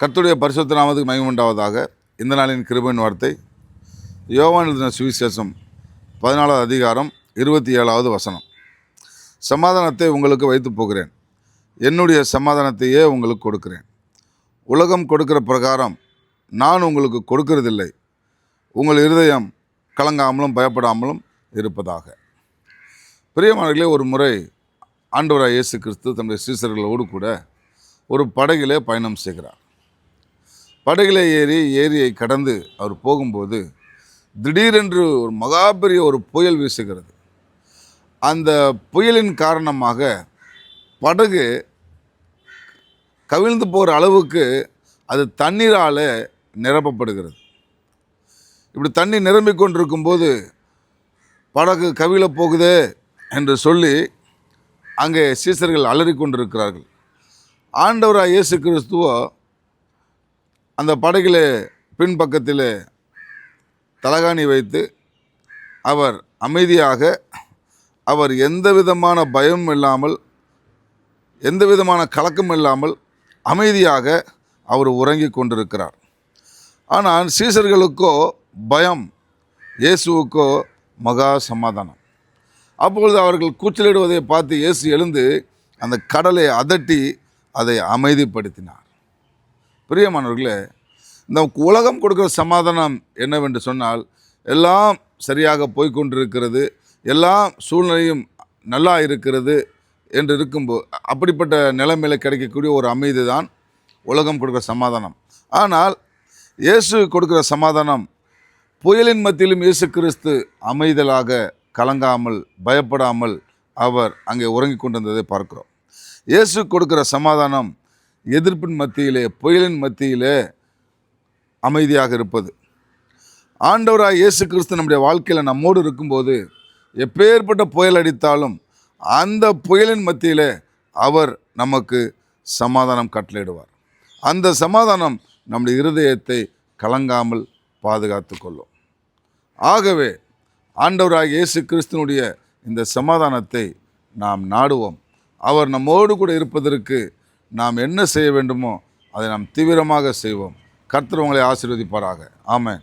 கர்த்தருடைய பரிசுத்த நாமத்துக்கு மகிமை உண்டாவதாக. இந்த நாளின் கிருபையின் வார்த்தை யோவான் எழுதின சுவிசேஷம் 14வது அதிகாரம் 27வது வசனம். சமாதானத்தை உங்களுக்கு வைத்து போகிறேன், என்னுடைய சமாதானத்தையே உங்களுக்கு கொடுக்கிறேன். உலகம் கொடுக்கிற பிரகாரம் நான் உங்களுக்கு கொடுக்கிறதில்லை. உங்கள் இருதயம் கலங்காமலும் பயப்படாமலும் இருப்பதாக. பிரியமானவர்களே, ஒரு முறை ஆண்டவராகிய இயேசு கிறிஸ்து தன்னுடைய சீசர்களோடு கூட ஒரு படகிலே பயணம் செய்கிறார். படகிலே ஏறி ஏரியை கடந்து அவர் போகும்போது திடீரென்று ஒரு மகாபெரிய ஒரு புயல் வீசுகிறது. அந்த புயலின் காரணமாக படகு கவிழ்ந்து போகிற அளவுக்கு அது தண்ணீரால் நிரப்பப்படுகிறது. இப்படி தண்ணி நிரம்பிக் கொண்டிருக்கும்போது படகு கவிழ போகுதே என்று சொல்லி அங்கே சீசர்கள் அலறிக்கொண்டிருக்கிறார்கள். ஆண்டவராகிய இயேசு கிறிஸ்துவோ அந்த படகிலே பின்பக்கத்தில் தலகாணி வைத்து அவர் அமைதியாக, அவர் எந்த விதமான பயமும் இல்லாமல், எந்த விதமான கலக்கமும் இல்லாமல் அமைதியாக அவர் உறங்கி கொண்டிருக்கிறார். ஆனால் சீசர்களுக்கோ பயம், இயேசுவுக்கோ மகா சமாதானம். அப்பொழுது அவர்கள் கூச்சலிடுவதை பார்த்து இயேசு எழுந்து அந்த கடலை அதட்டி அதை அமைதிப்படுத்தினார். பிரியமானவர்களே, இந்த உலகம் கொடுக்குற சமாதானம் என்னவென்று சொன்னால், எல்லாம் சரியாக போய்கொண்டிருக்கிறது, எல்லாம் சூழ்நிலையும் நல்லா இருக்கிறது என்று இருக்கும்போது அப்படிப்பட்ட நிலைமையில் கிடைக்கக்கூடிய ஒரு அமைதி தான் உலகம் கொடுக்குற சமாதானம். ஆனால் இயேசு கொடுக்குற சமாதானம், புயலின் மத்தியிலும் இயேசு கிறிஸ்து அமைதலாக கலங்காமல் பயப்படாமல் அவர் அங்கே உறங்கி கொண்டிருந்ததை பார்க்கிறோம். இயேசு கொடுக்குற சமாதானம் எதிர்ப்பின் மத்தியிலே, புயலின் மத்தியிலே அமைதியாக இருப்பது. ஆண்டவராகிய இயேசு கிறிஸ்து நம்முடைய வாழ்க்கையில் நம்மோடு இருக்கும்போது எப்பேற்பட்ட புயல் அடித்தாலும் அந்த புயலின் மத்தியிலே அவர் நமக்கு சமாதானம் கட்டளையிடுவார். அந்த சமாதானம் நம்முடைய இருதயத்தை கலங்காமல் பாதுகாத்து கொள்ளும். ஆகவே ஆண்டவராகிய இயேசு கிறிஸ்துனுடைய இந்த சமாதானத்தை நாம் நாடுவோம். அவர் நம்மோடு கூட இருப்பதற்கு நாம் என்ன செய்ய வேண்டுமோ அதை நாம் தீவிரமாக செய்வோம். கர்த்தர் உங்களை ஆசீர்வதிப்பாராக. ஆமென்.